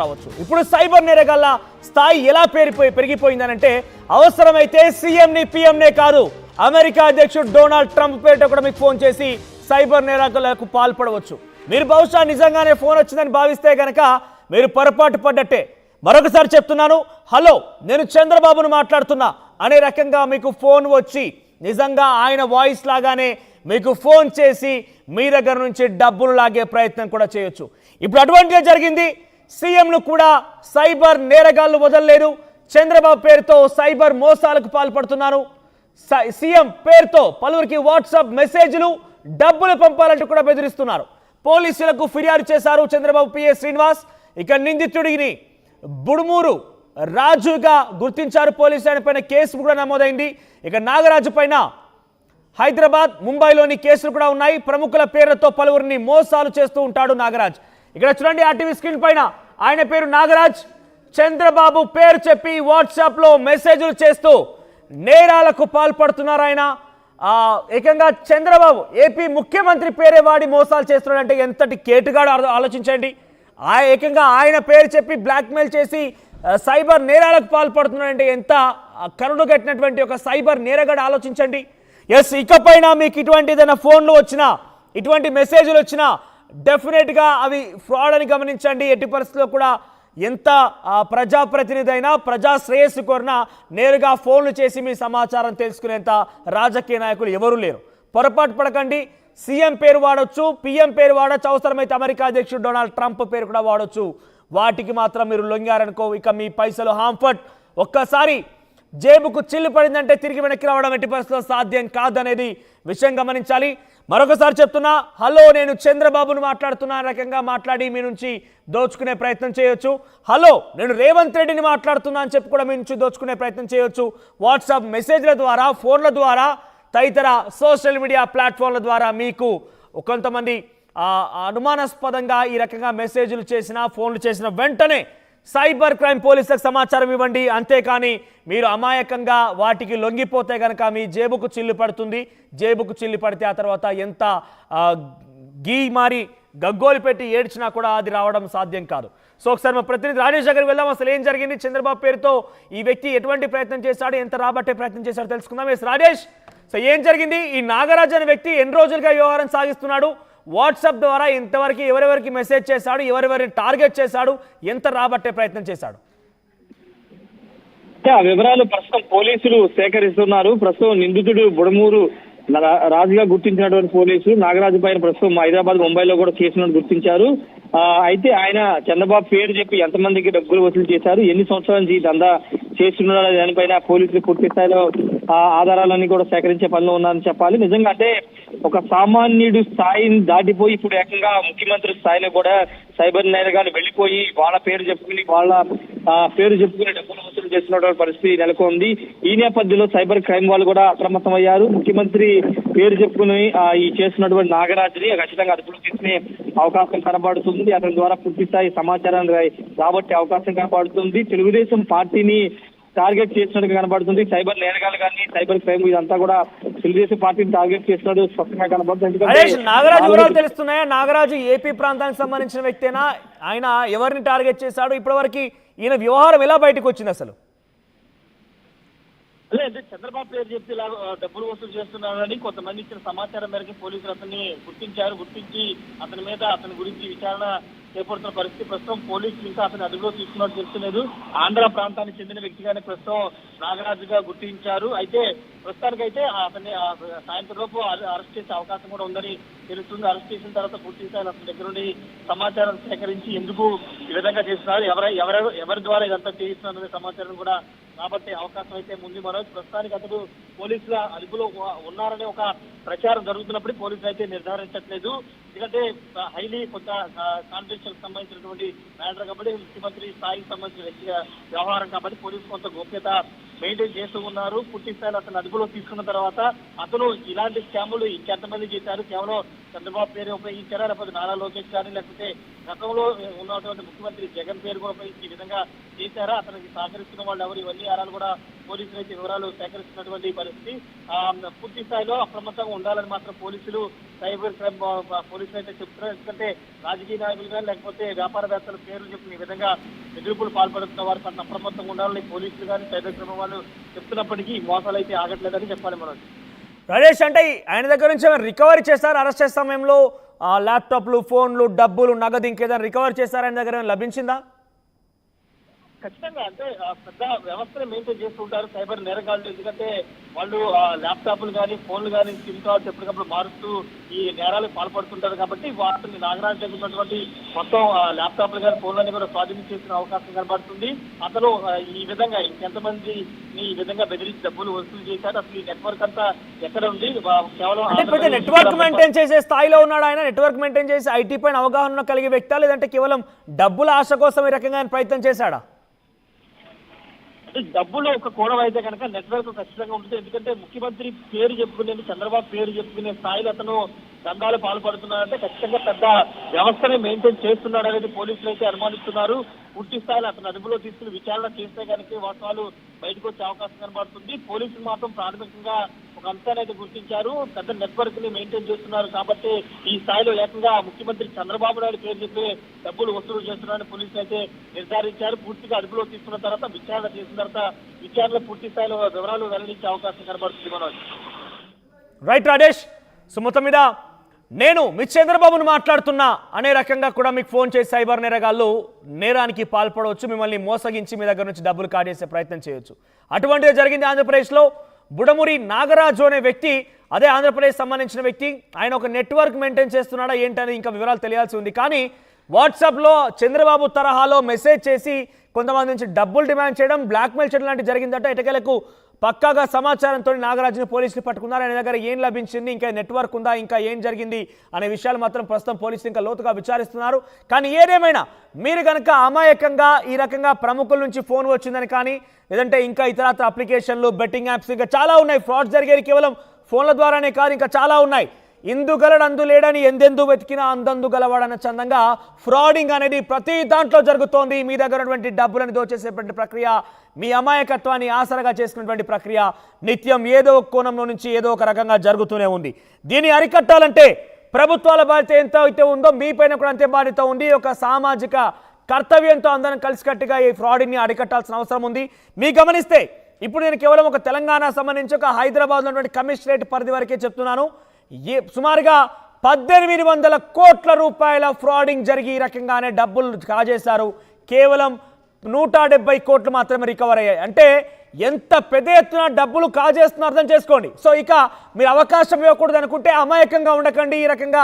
రావచ్చు. ఇప్పుడు సైబర్ నేరగాళ్ల స్థాయి ఎలా పెరిగిపోయిందనంటే అవసరమైతే సీఎంని పీఎంనే కాదు అమెరికా అధ్యక్షుడు డొనాల్డ్ ట్రంప్ పేరిట కూడా మీకు ఫోన్ చేసి సైబర్ నేరగాళ్లకు పాల్పడవచ్చు. మీరు బహుశా నిజంగానే ఫోన్ వచ్చిందని భావిస్తే గనక మీరు పొరపాటు పడ్డట్టే. మరొకసారి చెప్తున్నాను, హలో నేను చంద్రబాబును మాట్లాడుతున్నా అనే రకంగా మీకు ఫోన్ వచ్చి నిజంగా ఆయన వాయిస్ లాగానే మీకు ఫోన్ చేసి మీ దగ్గర నుంచి డబ్బులు లాగే ప్రయత్నం కూడా చేయొచ్చు. ఇప్పుడు అటువంటిదే జరిగింది. సీఎంను కూడా సైబర్ నేరగాళ్లు వదలలేదు. చంద్రబాబు పేరుతో సైబర్ మోసాలకు పాల్పడుతున్నారు. సీఎం పేరుతో పలువురికి వాట్సాప్ మెసేజ్లు డబ్బులు పంపాలంటూ కూడా బెదిరిస్తున్నారు. పోలీసులకు ఫిర్యాదు చేశారు చంద్రబాబు పిఏ శ్రీనివాస్. ఇక నిందితుడిని బుడుమూరు రాజుగా గుర్తించారు పోలీసులు. ఆయన పైన కేసు కూడా నమోదైంది. ఇక నాగరాజు పైన హైదరాబాద్ ముంబైలోని కేసులు కూడా ఉన్నాయి. ప్రముఖుల పేర్లతో పలువురిని మోసాలు చేస్తూ ఉంటాడు నాగరాజ్. ఇక్కడ చూడండి ఆర్టీవీ స్క్రీన్ పైన ఆయన పేరు నాగరాజ్. చంద్రబాబు పేరు చెప్పి వాట్సాప్లో మెసేజ్లు చేస్తూ నేరాలకు పాల్పడుతున్నారు ఆయన. ఏకంగా చంద్రబాబు ఏపీ ముఖ్యమంత్రి పేరే వాడి మోసాలు చేస్తున్నాడంటే ఎంతటి కేటుగాడు ఆలోచించండి. ఏకంగా ఆయన పేరు చెప్పి బ్లాక్మెయిల్ చేసి సైబర్ నేరాలకు పాల్పడుతున్నాడంటే ఎంత కరుడు కట్టినటువంటి ఒక సైబర్ నేరగాడు ఆలోచించండి. ఎస్, ఇకపైన మీకు ఇటువంటి ఏదైనా ఫోన్లు వచ్చినా ఇటువంటి మెసేజ్లు వచ్చినా డెఫినెట్గా అవి ఫ్రాడ్ అని గమనించండి. ఎట్టి పరిస్థితుల్లో కూడా ఎంత ప్రజాప్రతినిధి అయినా ప్రజా శ్రేయస్సు కోరినా నేరుగా ఫోన్లు చేసి మీ సమాచారం తెలుసుకునేంత రాజకీయ నాయకులు ఎవరూ లేరు. పొరపాటు పడకండి. సీఎం పేరు వాడొచ్చు, పీఎం పేరు వాడచ్చు, అవసరమైతే అమెరికా అధ్యక్షుడు డొనాల్డ్ ట్రంప్ పేరు కూడా వాడొచ్చు. వాటికి మాత్రం మీరు లొంగారనుకో ఇక మీ పైసలు హాంఫర్ట్. ఒక్కసారి జేబుకు చిల్లు పడిందంటే తిరిగి వెనక్కి రావడం ఎట్టి పరిస్థితుల్లో సాధ్యం కాదనేది విషయం గమనించాలి. మరొకసారి చెప్తున్నా, హలో నేను చంద్రబాబును మాట్లాడుతున్నా రకంగా మాట్లాడి మీ నుంచి దోచుకునే ప్రయత్నం చేయొచ్చు. హలో నేను రేవంత్ రెడ్డిని మాట్లాడుతున్నా అని చెప్పి కూడా మీ నుంచి దోచుకునే ప్రయత్నం చేయొచ్చు. వాట్సాప్ మెసేజ్ల ద్వారా, ఫోన్ల ద్వారా, తదితర సోషల్ మీడియా ప్లాట్ఫామ్ల ద్వారా మీకు కొంతమంది అనుమానాస్పదంగా ఈ రకంగా మెసేజ్లు చేసిన, ఫోన్లు చేసిన వెంటనే సైబర్ క్రైమ్ పోలీసులకు సమాచారం ఇవ్వండి. అంతేకాని మీరు అమాయకంగా వాటికి లొంగిపోతే కనుక మీ జేబుకు చిల్లు పడుతుంది. జేబుకు చిల్లు పడితే ఆ తర్వాత ఎంత గీ మారి గగ్గోలు పెట్టి ఏడ్చినా కూడా అది రావడం సాధ్యం కాదు. సో ఒకసారి మా ప్రతినిధి రాజేష్ దగ్గరికి వెళ్దాం. అసలు ఏం జరిగింది, చంద్రబాబు పేరుతో ఈ వ్యక్తి ఎటువంటి ప్రయత్నం చేశాడు, ఎంత రాబట్టే ప్రయత్నం చేశాడు తెలుసుకుందాం. ఎస్ రాజేష్, సో ఏం జరిగింది? ఈ నాగరాజ్ అనే వ్యక్తి ఎన్ని రోజులుగా వ్యవహారం సాగిస్తున్నాడు? వాట్సాప్ ద్వారా ఇంతవరకు ఎవరెవరికి మెసేజ్ చేశాడు, ఎవరెవరిని టార్గెట్ చేశాడు, ఎంత రాబట్టే ప్రయత్నం చేశాడు? ఆ వివరాలు ప్రస్తుతం పోలీసులు సేకరిస్తున్నారు. ప్రస్తుతం నిందితుడు బుడమూరు రాజుగా గుర్తించినటువంటి పోలీసులు నాగరాజు పైన ప్రస్తుతం హైదరాబాద్, ముంబైలో కూడా కేసులను గుర్తించారు. అయితే ఆయన చంద్రబాబు పేరు చెప్పి ఎంతమందికి డబ్బులు వసూలు చేశారు, ఎన్ని సంవత్సరాల నుంచి దందా చేస్తున్నారు దానిపైన పోలీసులు పూర్తి స్థాయిలో ఆధారాలన్నీ కూడా సేకరించే పనిలో ఉన్నారని చెప్పాలి. నిజంగా అంటే ఒక సామాన్యుడు స్థాయిని దాటిపోయి ఇప్పుడు ఏకంగా ముఖ్యమంత్రి స్థాయిలో కూడా సైబర్ నేరగాలు వెళ్ళిపోయి వాళ్ళ పేరు చెప్పుకుని డబ్బులు వసూలు చేస్తున్నటువంటి పరిస్థితి నెలకొంది. ఈ నేపథ్యంలో సైబర్ క్రైమ్ వాళ్ళు కూడా అప్రమత్తమయ్యారు. ముఖ్యమంత్రి పేరు చెప్పుకుని ఈ చేస్తున్నటువంటి నాగరాజుని ఖచ్చితంగా అదుపులో తీసుకునే అవకాశం కనబడుతుంది. అతని ద్వారా పూర్తి స్థాయి సమాచారాన్ని రాబట్టే అవకాశం కనబడుతుంది. తెలుగుదేశం పార్టీని టార్గెట్ చేసినట్టుగా కనబడుతుంది. సైబర్ నేరగాలు కానీ సైబర్ క్రైమ్ ఇదంతా కూడా తెలుగుదేశం పార్టీని టార్గెట్ చేసినట్టు స్పష్టంగా కనబడుతుంది. నాగరాజు వివరాలు తెలుస్తున్నాయా? నాగరాజు ఏపీ ప్రాంతానికి సంబంధించిన వ్యక్తేనా? ఆయన ఎవరిని టార్గెట్ చేశాడు? ఇప్పటివరకు ఈయన వ్యవహారం ఎలా బయటకు వచ్చింది అసలు? అంటే చంద్రబాబు పేరు చెప్పి ఇలా డబ్బులు వసూలు చేస్తున్నారని కొంతమంది ఇచ్చిన సమాచారం మేరకు పోలీసులు అతన్ని గుర్తించి అతని గురించి విచారణ చేపడుతున్న పరిస్థితి. ప్రస్తుతం పోలీసులు ఇంకా అతని అదుపులో తీసుకున్నట్టు తెలుస్తలేదు. ఆంధ్ర ప్రాంతానికి చెందిన వ్యక్తిగానే ప్రస్తుతం నాగరాజుగా గుర్తించారు. అయితే ప్రస్తుతానికైతే అతన్ని సాయంత్రం లోపు అరెస్ట్ చేసే అవకాశం కూడా ఉందని తెలుస్తుంది. అరెస్ట్ చేసిన తర్వాత పూర్తి స్థాయిలో అతని దగ్గర నుండి సమాచారం సేకరించి ఎందుకు ఈ విధంగా చేస్తున్నారు, ఎవరి ద్వారా ఇదంతా చేయిస్తున్నారనే సమాచారం కూడా రాబట్టే అవకాశం అయితే ఉంది. మనోజ్, ప్రస్తుతానికి అతడు పోలీసుల అదుపులో ఉన్నారనే ఒక ప్రచారం జరుగుతున్నప్పుడు పోలీసులు అయితే నిర్ధారించట్లేదు. ఎందుకంటే హైలీ కొంత కాన్ఫిడెన్షియల్ సంబంధించినటువంటి మ్యాటర్ కాబట్టి, ముఖ్యమంత్రి స్థాయికి సంబంధించిన వ్యవహారం కాబట్టి పోలీసు కొంత గోప్యత మెయింటైన్ చేస్తూ ఉన్నారు. పూర్తి స్థాయిలో అతను అదుపులో తీసుకున్న తర్వాత అతను ఇలాంటి స్కాములు ఇంకెంతమంది చేశారు, కేవలం చంద్రబాబు పేరు ఉపయోగించారా, లేకపోతే నారా లోకేష్ కానీ లేకపోతే గతంలో ఉన్నటువంటి ముఖ్యమంత్రి జగన్ పేరు కూడా ఉపయోగించి ఈ విధంగా చేశారా, అతనికి సహకరిస్తున్న వాళ్ళు ఎవరు, ఇవన్నీ ఆరాలు కూడా పోలీసులు అయితే వివరాలు సేకరిస్తున్నటువంటి పరిస్థితి. పూర్తి స్థాయిలో అప్రమత్తంగా ఉండాలని మాత్రం పోలీసులు సైబర్ క్రైమ్ పోలీసులు అయితే చెప్తున్నారు. ఎందుకంటే రాజకీయ నాయకులు కానీ లేకపోతే వ్యాపారవేత్తల పేర్లు చెప్పిన ఈ విధంగా బెదిరింపులు పాల్పడుతున్న వారి పట్ల అప్రమత్తంగా ఉండాలని పోలీసులు కానీ సైబర్ క్రైమ్ వాళ్ళు చెప్తున్నప్పటికీ మోసాలు అయితే ఆగట్లేదని చెప్పాలి మనం. రాజేష్, అంటే ఆయన దగ్గర నుంచి రికవరీ చేస్తారు అరెస్ట్ చేసే సమయంలో ల్యాప్టాప్లు, ఫోన్లు, డబ్బులు, నగదు ఇంకేదైనా రికవర్ చేస్తారా, ఆయన దగ్గర లభించిందా? ఖచ్చితంగా అంటే పెద్ద వ్యవస్థను మెయింటైన్ చేస్తుంటారు సైబర్ నేరగాళ్ళు. ఎందుకంటే వాళ్ళు ల్యాప్టాప్లు కానీ ఫోన్లు కానీ సిమ్ కార్డ్స్ ఎప్పటికప్పుడు మారుస్తూ ఈ నేరాలకు పాల్పడుతుంటారు. కాబట్టి వాటిని నాగరాజు దగ్గర ఉన్నటువంటి మొత్తం ల్యాప్టాప్లు కానీ ఫోన్లన్నీ కూడా స్వాధీనం చేసిన అవకాశం కనబడుతుంది. అతను ఈ విధంగా ఇంకెంతమంది ఈ విధంగా బెదిరించి డబ్బులు వసూలు చేశారు, అసలు ఈ నెట్వర్క్ అంతా ఎక్కడ ఉంది, కేవలం నెట్వర్క్ మెయింటైన్ చేసే స్థాయిలో ఉన్నాడు ఆయన? నెట్వర్క్ మెయింటైన్ చేసి ఐటీ పైన అవగాహన కలిగే వ్యక్తి, లేదంటే కేవలం డబ్బుల ఆశ కోసం ఈ రకంగా ప్రయత్నం చేశాడా? డబ్బులు ఒక కోణం అయితే కనుక నెట్వర్క్ ఖచ్చితంగా ఉంటుంది. ఎందుకంటే ముఖ్యమంత్రి పేరు చెప్పుకునే, చంద్రబాబు పేరు చెప్పుకునే స్థాయిలో అతను దందాలు పాల్పడుతున్నాడంటే ఖచ్చితంగా పెద్ద వ్యవస్థని మెయింటైన్ చేస్తున్నాడు అనేది పోలీసులు అయితే అనుమానిస్తున్నారు. పూర్తి స్థాయిలో అతను అదుపులో తీసుకుని విచారణ చేస్తే కనుక వాస్తవాలు బయటకు వచ్చే అవకాశం కనబడుతుంది. పోలీసులు మాత్రం ప్రాథమికంగా ఒక అంశాన్ని అయితే గుర్తించారు, పెద్ద నెట్వర్క్ ని మెయింటైన్ చేస్తున్నారు కాబట్టి ఈ స్థాయిలో ఏకంగా ముఖ్యమంత్రి చంద్రబాబు నాయుడు పేరు చెప్పి డబ్బులు వసూలు చేస్తున్నారని పోలీసులు అయితే నిర్ధారించారు. పూర్తిగా అదుపులో తీసుకున్న తర్వాత విచారణ చేసిన తర్వాత విచారణలో పూర్తి స్థాయిలో వివరాలు వెల్లడించే అవకాశం కనబడుతుంది. మనోజ్, రైట్ రాజేష్. సో మొత్తం మీద నేను మీ చంద్రబాబును మాట్లాడుతున్నా అనే రకంగా కూడా మీకు ఫోన్ చేసి సైబర్ నేరగాళ్ళు నేరానికి పాల్పడవచ్చు, మిమ్మల్ని మోసగించి మీ దగ్గర నుంచి డబ్బులు కాజేసే ప్రయత్నం చేయొచ్చు. అటువంటిది జరిగింది ఆంధ్రప్రదేశ్లో. బుడమూరి నాగరాజు అనే వ్యక్తి, అదే ఆంధ్రప్రదేశ్ సంబంధించిన వ్యక్తి, ఆయన ఒక నెట్వర్క్ మెయింటైన్ చేస్తున్నాడా ఏంటని ఇంకా వివరాలు తెలియాల్సి ఉంది. కానీ వాట్సాప్లో చంద్రబాబు తరహాలో మెసేజ్ చేసి కొంతమంది నుంచి డబ్బులు డిమాండ్ చేయడం, బ్లాక్మెయిల్ చేయడం లాంటివి జరిగిందట. ఎటకేలకు పక్కాగా సమాచారంతో నాగరాజుని పోలీసులు పట్టుకున్నారు. ఆయన దగ్గర ఏం లభించింది, ఇంకా నెట్వర్క్ ఉందా, ఇంకా ఏం జరిగింది అనే విషయాలు మాత్రం ప్రస్తుతం పోలీసులు ఇంకా లోతుగా విచారిస్తున్నారు. కానీ ఏదేమైనా మీరు కనుక అమాయకంగా ఈ రకంగా ప్రముఖుల నుంచి ఫోన్ వచ్చిందని కానీ, లేదంటే ఇంకా ఇతరత్ర అప్లికేషన్లు, బెట్టింగ్ యాప్స్ ఇంకా చాలా ఉన్నాయి. ఫ్రాడ్ జరిగేది కేవలం ఫోన్ల ద్వారానే కాదు, ఇంకా చాలా ఉన్నాయి. ఇందుగలడు అందు లేడని ఎందెందు వెతికినా అందందు గలవాడన్న చందంగా ఫ్రాడింగ్ అనేది ప్రతి దాంట్లో జరుగుతోంది. మీ దగ్గర ఉన్నటువంటి డబ్బులను దోచేసేటువంటి ప్రక్రియ, మీ అమాయకత్వాన్ని ఆసరగా చేసుకున్నటువంటి ప్రక్రియ నిత్యం ఏదో ఒక కోణంలో నుంచి ఏదో ఒక రకంగా జరుగుతూనే ఉంది. దీన్ని అరికట్టాలంటే ప్రభుత్వాల బాధ్యత ఎంత అయితే ఉందో మీపైన కూడా అంతే బాధ్యత ఉంది. ఒక సామాజిక కర్తవ్యంతో అందరం కలిసికట్టుగా ఈ ఫ్రాడ్ని అరికట్టాల్సిన అవసరం ఉంది. మీరు గమనిస్తే ఇప్పుడు నేను కేవలం ఒక తెలంగాణ సంబంధించి ఒక హైదరాబాద్లో ఉన్నటువంటి కమిషనరేట్ పరిధి వరకే చెప్తున్నాను. సుమారుగా 1800 కోట్ల రూపాయల ఫ్రాడింగ్ జరిగి ఈ రకంగానే డబ్బులు కాజేశారు. కేవలం 170 కోట్లు మాత్రమే రికవర్ అయ్యాయి. అంటే ఎంత పెద్ద ఎత్తున డబ్బులు కాజేస్తున్నా అర్థం చేసుకోండి. సో ఇక మీరు అవకాశం ఇవ్వకూడదు అనుకుంటే అమాయకంగా ఉండకండి. ఈ రకంగా